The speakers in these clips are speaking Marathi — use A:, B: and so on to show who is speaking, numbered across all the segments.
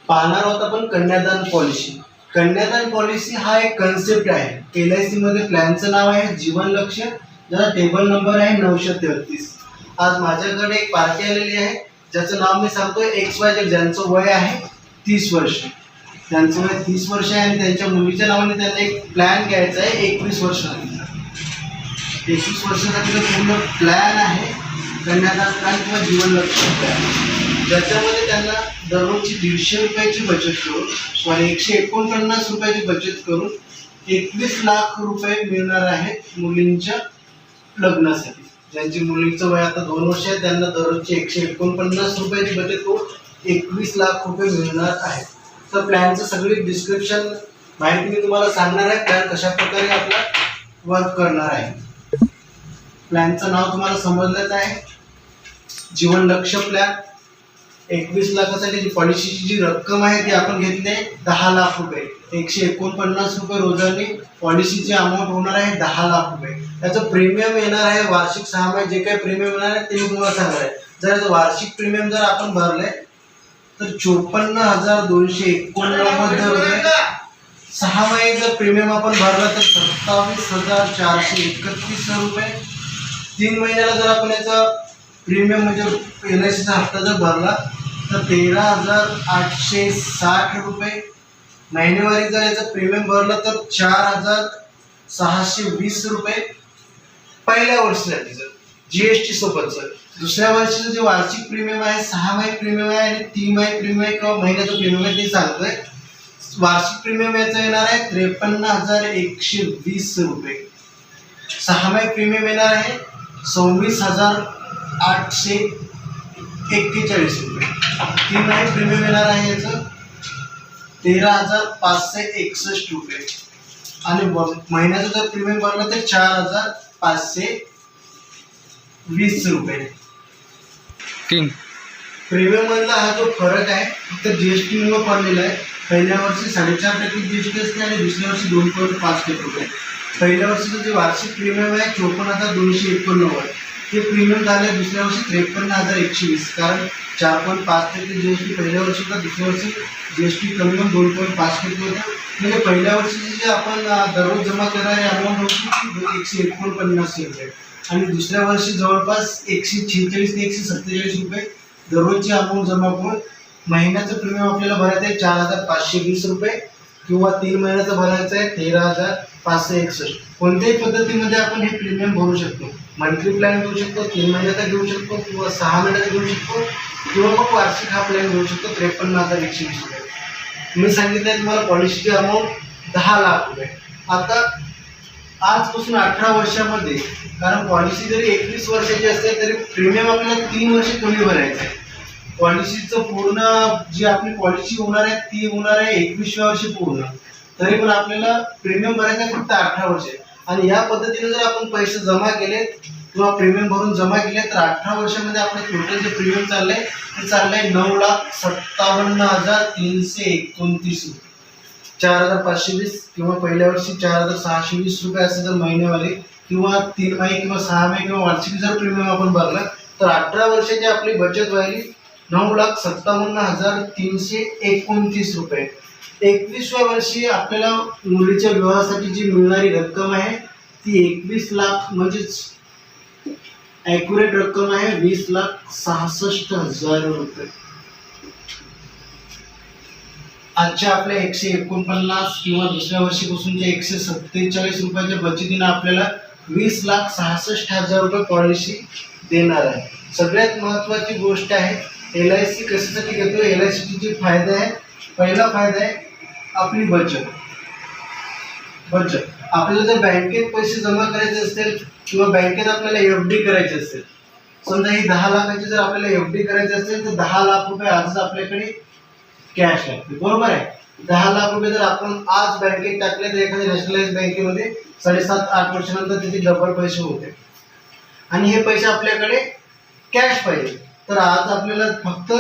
A: पाहणार आहोत आपण कन्यादान पॉलिसी. कन्यादान पॉलिसी हा एक कन्सेप्ट आहे. LIC मध्ये प्लॅनचं नाव आहे जीवन लक्ष, ज्याचा टेबल नंबर आहे 933. आज माझ्याकडे एक पार्टी आलेली आहे ज्याचं नाव मी सांगतोय XYZ, ज्यांचं वय आहे 30 वर्ष. त्यांचं वय 30 वर्ष आहे आणि त्यांच्या मुलीच्या नावाने त्यांना एक प्लॅन घ्यायचा आहे 21 वर्षासाठी. 21 वर्षासाठी पूर्ण प्लॅन आहे कन्यादान प्लॅन किंवा जीवन लक्ष प्लॅन, ज्याच्यामध्ये त्यांना दररोजची 150 रुपयाची बचत करून 149 रुपयाची बचत करून 21 लाख रुपये मिळणार आहेत मुलींच्या लग्नासाठी. ज्यांची मुलीचं वय आता 2 वर्ष आहे त्यांना दररोजची 149 रुपयाची बचत करून 21 लाख रुपये मिळणार आहेत. तर प्लॅनचं सगळी डिस्क्रिप्शन माहिती मी तुम्हाला सांगणार आहे. प्लॅन कशा प्रकारे आपला वर्क करणार आहे. प्लॅनचं नाव तुम्हाला समजलंच आहे, जीवन लक्ष प्लॅन. 21 लाखासाठी जी पॉलिसीची जी रक्कम आहे ती आपण घेतली आहे 10 लाख रुपये. 149 रुपये रोजाने पॉलिसीची अमाऊंट होणार आहे 10 लाख रुपये. त्याचं प्रीमियम येणार आहे वार्षिक 6 महिने जे काही प्रीमियम येणार आहे ते मी तुम्हाला सांगणार आहे. जर याचं वार्षिक प्रीमियम जर आपण भरले तर 54,289 रुपये. 6 महिने जर प्रीमियम आपण भरला तर 27,431 रुपये. 3 महिन्याला जर आपण याचा प्रीमियम म्हणजे LICचा हप्ता जर भरला तर 13,860 रुपये. महिनेवारी जर याचा प्रीमियम भरला तर 4,620 रुपये पहिल्या वर्षासाठी जर GST सोबतचं. दुसऱ्या वर्षीचं जे वार्षिक प्रीमियम आहे 6 महिने प्रीमियम आहे आणि 3 महिने प्रीमियम आहे किंवा महिन्याचं प्रीमियम आहे ते सांगतोय. वार्षिक प्रीमियम याचा येणार आहे 53,120 रुपये. 6 महिने प्रीमियम येणार आहे 26,841 रुपये. 3 महिने प्रीमियम येणार आहे याचं 13,561 रुपये आणि महिन्याचं जर प्रीमियम भरलं तर 4,520 रुपये. प्रीमियम मधला हा जो फरक आहे फक्त GST मुळे पडलेला आहे. पहिल्या वर्षी 4.5% GST असते आणि दुसऱ्या वर्षी 2.5% रुपये. पहिल्या वर्षीचं जे वार्षिक प्रीमियम आहे 54,289 ते प्रीमियम झाले दुसऱ्या वर्षी 53,120, कारण 4.5% GST पहिल्या वर्षी होता, दुसऱ्या वर्षी GST कमी होऊन 2.5% होता. म्हणजे पहिल्या वर्षीची जे आपण दररोज जमा करणारी अमाऊंट होती ती 149 रुपये आणि दुसऱ्या वर्षी जवळपास 146 ते 147 रुपये दररोजची अमाऊंट जमा करून महिन्याचं प्रीमियम आपल्याला भरायचं आहे 4,520 रुपये किंवा 3 महिन्याचं भरायचं आहे 13,561. कोणत्याही पद्धतीमध्ये आपण हे प्रीमियम भरू शकतो. मंथली प्लॅन घेऊ शकतो, 3 महिन्याचा घेऊ शकतो किंवा 6 महिन्याचा घेऊ शकतो किंवा मग वार्षिक हा प्लॅन घेऊ शकतो 53,120 रुपये. मी सांगितलं आहे तुम्हाला पॉलिसीची अमाऊंट 10 लाख रुपये. आता आजपासून 18 वर्षामध्ये, कारण पॉलिसी जरी 21 वर्षाची असते तरी प्रीमियम आपल्याला 3 वर्ष कमी भरायचं आहे. पॉलिसीचं पूर्ण जी आपली पॉलिसी होणार आहे ती होणार आहे 21व्या वर्षी पूर्ण, तरी पण आपल्याला प्रीमियम भरायचं आहे फक्त 18 वर्ष. आणि या पद्धतीने जर आपण पैसे जमा केले किंवा प्रीमियम भरून जमा केले तर 18 वर्षामध्ये आपलं टोटल जे प्रीमियम चाललंय ते चाललंय 9,57,329 रुपये. 4,520 किंवा पहिल्या वर्षी 4,620 रुपये असे जर महिनेवाले किंवा 3 महिने किंवा 6 महिने किंवा वार्षिक जर प्रीमियम आपण भरला तर 18 वर्षाची आपली बचत व्हायली 9,57,329 रुपये. 21व्या वर्षी आपल्याला मुलीच्या विवाहासाठी जी मिळणारी रक्कम आहे ती 21 लाख म्हणजेच ॲक्युरेट रक्कम आहे 20,66,000 रुपये. आजच्या आपल्या 149 किंवा दुसऱ्या वर्षीपासूनच्या 147 रुपयाच्या बचतीनं आपल्याला 20,66,000 रुपये पॉलिसी देणार आहे. सगळ्यात महत्त्वाची गोष्ट आहे LIC कशासाठी घेतो. LICचे जे फायदे आहे, पहिला फायदा आहे आपली बचत. आपल्याला जर बँकेत पैसे जमा करायचे असतील किंवा बँकेत आपल्याला FD करायची असेल, समजा ही 10 लाखाची जर आपल्याला FD करायची असेल तर 10 लाख रुपये आजच आपल्याकडे कॅश लागते, बरोबर आहे. 10 लाख रुपये जर आपण आज बँकेत टाकले तर एखाद्या नॅशनलाइज बँकेमध्ये 7-8 वर्षानंतर त्याचे डबल पैसे होते आणि हे पैसे आपल्याकडे कॅश पाहिजे. तर आज आपल्याला फक्त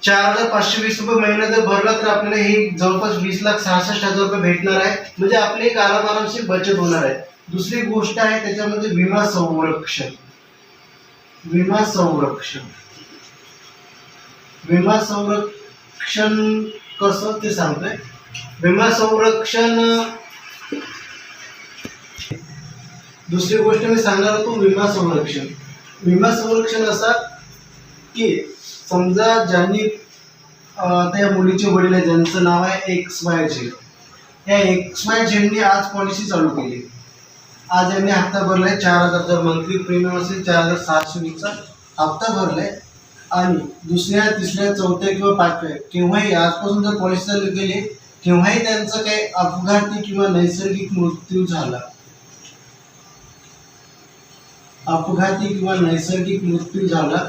A: 4,520 रुपये महिना जर भरला तर आपल्याला हे जवळपास 20,66,000 रुपये भेटणार आहे. म्हणजे आपली एक आरामशी बचत होणार आहे. दुसरी गोष्ट आहे त्याच्यामध्ये विमा संरक्षण. विमा संरक्षण कसं ते सांगतोय. विमा संरक्षण, दुसरी गोष्ट मी सांगणार होतो विमा संरक्षण. विमा संरक्षण असा की समजा ज्यांनी त्या मुलीचे वडील आहे ज्यांचं नाव आहे XYZ, या XYZ ने आज पॉलिसी चालू केली. आज यांनी हप्ता भरलाय 4,000, जर मंथली प्रीमियम असेल 4,620चा हप्ता भरलाय. आणि दुसऱ्या, तिसऱ्या, चौथ्या किंवा पाचव्या केव्हाही आजपासून जर पॉलिसी चालू केली केव्हाही त्यांचा काही अपघाती किंवा नैसर्गिक मृत्यू झाला, अपघाती किंवा नैसर्गिक मृत्यू झाला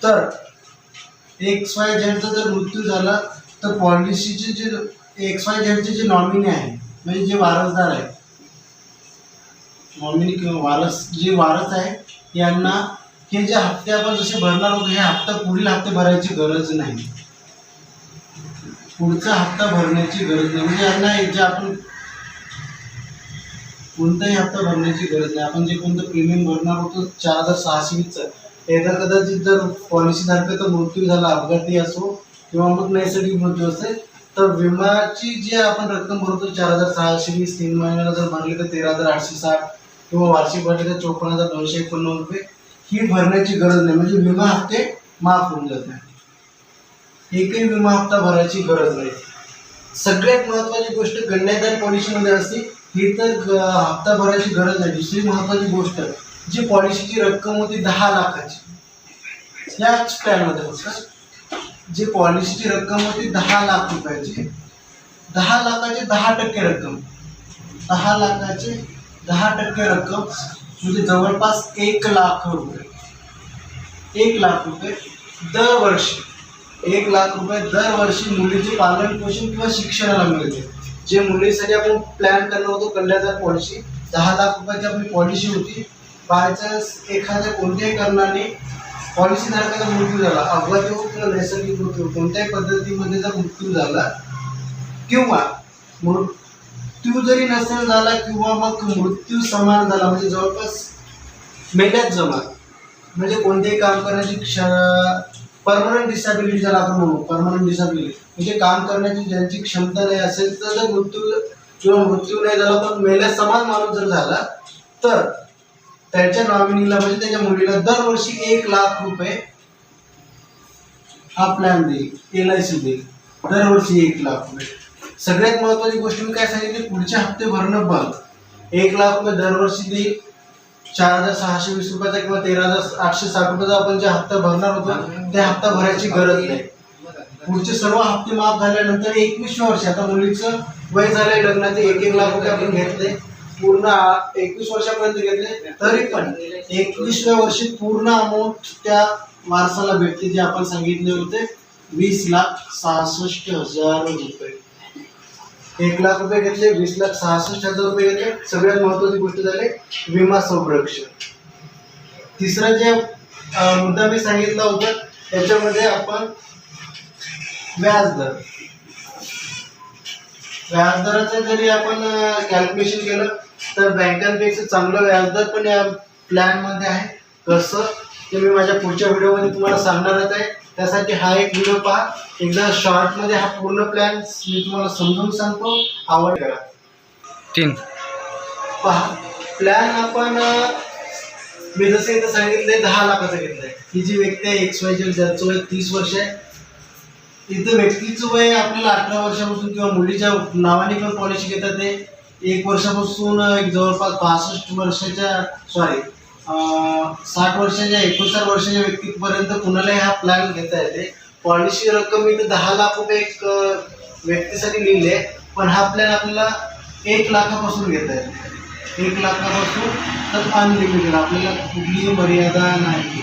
A: तर XYZ जर मृत्यू झाला तर पॉलिसीचे जे XYZ जे नॉमिनी आहे म्हणजे जे वारसदार आहे, नॉमिनी किंवा वारस आहे, यांना हे जे हप्ते आपण जसे भरणार होतो हे हप्ता पुढील हप्ते भरायची गरज नाही. पुढचा हप्ता भरण्याची गरज नाही, म्हणजे यांना जे आपण कोणताही हप्ता भरण्याची गरज नाही. आपण जे कोणतं प्रीमियम भरणार होतो 4,620चं, एकदा कदाचित जर पॉलिसी धारकाचा मृत्यू झाला, अपघाती असो किंवा मग नैसर्गिक मृत्यू असेल, तर विमाची जी आपण रक्कम भरतो 4,620 3 महिन्याला जर भरली तर 13,860 किंवा वार्षिक भरले तर 54,251 रुपये ही भरण्याची गरज नाही. म्हणजे विमा हप्ते माफ होऊन जाते. एकही विमा हप्ता भरायची गरज नाही. सगळ्यात महत्त्वाची गोष्ट कन्यादान पॉलिसीमध्ये असते ही तर हप्ता भरायची गरज नाही. दुसरी महत्त्वाची गोष्ट, जी पॉलिसीची रक्कम होती 10 लाखाची, याच प्लॅनमध्ये फक्त जी पॉलिसीची रक्कम होती 10 लाख रुपयाची, 10 लाखाचे 10% रक्कम, 10 लाखाचे 10% रक्कम म्हणजे जवळपास 1 लाख रुपये, 1 लाख रुपये दरवर्षी, 1 लाख रुपये दरवर्षी मुलीचे पालन पोषण किंवा शिक्षणाला मिळते. जे मुलीसाठी आपण प्लॅन करणार होतो कन्यादान पॉलिसी, 10 लाख रुपयाची आपली पॉलिसी होती. बायचान्स एखाद्या कोणत्याही कारणाने पॉलिसी धारकाचा मृत्यू झाला, अपघाती हो किंवा नैसर्गिक मृत्यू कोणत्याही पद्धतीमध्ये जर मृत्यू झाला किंवा मृत्यू जरी नसेल झाला किंवा मग मृत्यू समान झाला म्हणजे जवळपास मेल्यात जमा, म्हणजे कोणतेही काम करण्याची परमनंट डिसॅबिलिटी ज्याला आपण म्हणू, परमनंट डिसॅबिलिटी म्हणजे काम करण्याची ज्यांची क्षमता नाही असेल तर जर मृत्यू नाही झाला पण मेल्या समान माणूस जर झाला तर त्याच्या नॉमिनीला म्हणजे त्याच्या मुलीला दरवर्षी 1 लाख रुपये हा प्लॅन देईल, LIC देईल, दरवर्षी 1 लाख रुपये. सगळ्यात महत्त्वाची गोष्ट मी काय सांगितली, पुढचे हप्ते भरणं बंद. 1 लाख रुपये दरवर्षी देईल. 4,620 रुपयाचा किंवा 13,860 रुपयाचा आपण जे हप्ता भरणार होतो त्या हप्ता भरायची गरज नाही. पुढचे सर्व हप्ते माफ झाल्यानंतर 21व्या वर्षी, आता मुलीचं वय झालंय लग्नाचे, 1-1 लाख रुपये आपण घेतले, पूर्ण 21 वर्षापर्यंत घेतले, तरी पण 21व्या वर्षी पूर्ण अमाऊंट त्या वारसाला भेटते, जे आपण सांगितले होते 20,66,000 रुपये. 1 लाख रुपये घेतले, 20,66,000 रुपये घेतले. सगळ्यात महत्त्वाची गोष्ट झाली विमा संरक्षण. तिसरा जे मुद्दा मी सांगितला होता त्याच्यामध्ये आपण व्याजदराचं जरी आपण कॅल्क्युलेशन केलं तर बँकांपेक्षा चांगलं व्याजदर पण या प्लॅनमध्ये आहे. कसं ते मी माझ्या पुढच्या व्हिडिओमध्ये तुम्हाला सांगणारच आहे. त्यासाठी हा एक व्हिडिओ पहा. एकदा शॉर्टमध्ये हा पूर्ण प्लॅन मी तुम्हाला समजून सांगतो, आवड करा.
B: 3
A: पहा प्लॅन आपण मी जसं इथं सांगितलंय 10 लाखाचा घेतलाय. ही जी व्यक्ती आहे XYZ ज्याचं वय 30 वर्ष आहे, इथं व्यक्तीचं वय आपल्याला 18 वर्षापासून किंवा मुलीच्या नावाने पण पॉलिसी घेतात ते 1 वर्षापासून जवळपास 65 वर्षाच्या 60 वर्षाच्या 69 वर्षाच्या व्यक्तीपर्यंत कुणालाही हा प्लॅन घेता येते. पॉलिसी रक्कम इथं 10 लाख रुपये एक व्यक्तीसाठी लिहिले, पण हा प्लॅन आपल्याला 1 लाखापासून घेता येते. 1 लाखापासून तर अनलिमिटेड, आपल्याला कुठलीही मर्यादा नाही,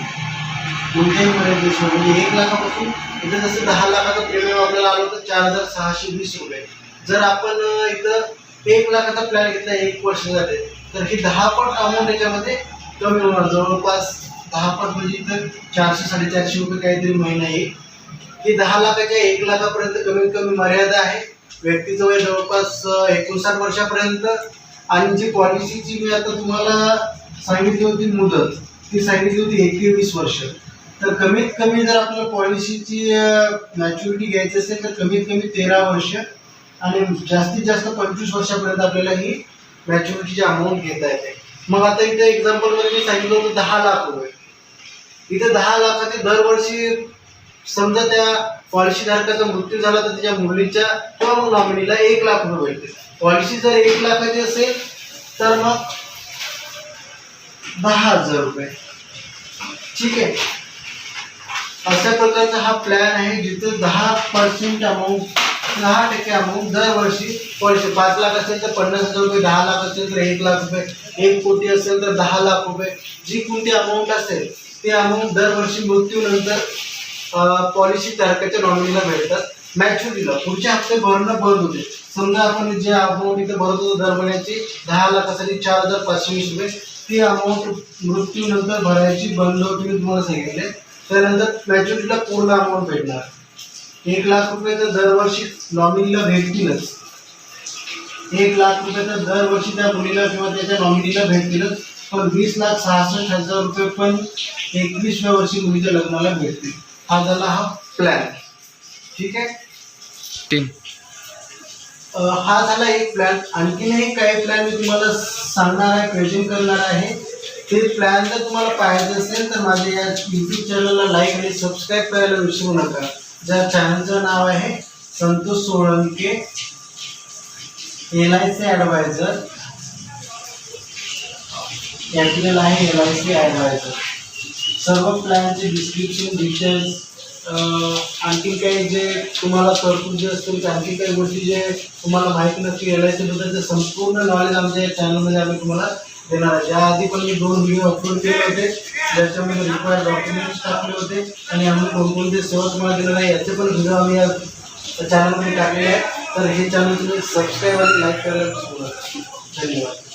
A: कोणत्याही मर्यादेशिवाय. म्हणजे 1 लाखापासून इथं जसं 10 लाखाचं प्रीमियम आपल्याला आलं होतं 4,620 रुपये. जर आपण इथं 1 लाखाचा प्लॅन घेतला 1 वर्ष जाते तर ही 10 पट अमाऊंट याच्यामध्ये कमी होणार, जवळपास 10 पट म्हणजे इथं 400-450 रुपये काहीतरी महिना येईल. ही 10 लाखाच्या 1 लाखापर्यंत कमीत कमी मर्यादा आहे. व्यक्तीचं वय जवळपास 59 वर्षापर्यंत. आणि जी पॉलिसीची मी आता तुम्हाला सांगितली होती मुदत, ती सांगितली होती 21 वर्ष. तर कमीत कमी जर आपल्याला पॉलिसीची मॅच्युरिटी घ्यायची असेल तर कमीत कमी 13 वर्ष आणि जास्तीत जास्त 25 वर्षापर्यंत आपल्याला ही मॅच्युरिटीची अमाऊंट घेता येते. मग आता इथे एक्झाम्पल मध्ये मी सांगितलं होतं 10 लाख रुपये. इथे 10 लाखाचे दरवर्षी समजा त्या पॉलिसी धारकाचा मृत्यू झाला तर त्याच्या मुलीच्या किंवा मग नॉमिनीला 1 लाख रुपये भेटते. पॉलिसी जर 1 लाखाची असेल तर मग 10,000 रुपये. ठीक आहे. अशा प्रकारचा हा प्लॅन आहे जिथे 10% अमाऊंट 10% अमाऊंट दरवर्षी पॉलिसी 5 लाख असेल तर 50,000 रुपये, 10 लाख असेल तर 1 लाख रुपये, 1 कोटी असेल तर 10 लाख रुपये, जी कोणती अमाऊंट असेल ते अमाऊंट दरवर्षी मृत्यूनंतर पॉलिसी धारकाच्या नॉमिनीला भेटतात. मॅच्युरिटीला पुढचे हप्ते भरणं बंद होते. समजा आपण जे अमाऊंट इथे भरत होतो दर महिन्याची 10 लाखासाठी 4,520 रुपये, ती अमाऊंट मृत्यूनंतर भरायची बंद होती. मी तुम्हाला सांगितले. त्यानंतर मॅच्युरिटीला पूर्ण अमाऊंट भेटणार. 1 लाख रुपये तर दरवर्षी नॉमिनीला भेटतीलच. 1 लाख रुपये तर दरवर्षी त्या मुलीला किंवा त्याच्या नॉमिनीला भेटतीलच. पण 20,66,000 रुपये पण 21व्या वर्षी मुलीच्या लग्नाला भेटतील. हा झाला हा प्लॅन. ठीक आहे. हा झाला एक प्लॅन. आणखीनही काही प्लॅन मी तुम्हाला सांगणार आहे, प्रेझेंट करणार आहे. ते प्लॅन जर तुम्हाला पाहायचे असेल तर माझ्या या यूट्यूब चॅनलला लाईक आणि सबस्क्राईब करायला विसरू नका. ज्या चॅनलचं नाव आहे संतोष सोळंके LIC ॲडवायझर. या चॅनल आहे LIC ॲडवायझर. सर्व प्लॅनचे डिस्क्रिप्शन, डिटेल्स, आणखी काही जे तुम्हाला तरतुदी असतील, आणखी काही गोष्टी जे तुम्हाला माहिती नसतील LIC बद्दलचे संपूर्ण नॉलेज आमच्या या चॅनलमध्ये आम्ही तुम्हाला देणार आहे. याआधी पण मी 2 व्हिडिओ अपलोड केले होते ज्याच्यामध्ये रिक्वायर्ड डॉक्युमेंट्स टाकले होते आणि आम्ही कोणकोणते सेवा तुम्हाला दिलेल्या आहे याचे पण व्हिडिओ आम्ही या चॅनलमध्ये टाकलेले आहे. तर हे चॅनल तुम्ही सबस्क्राईब आणि लाईक करायला विसरू नका. धन्यवाद.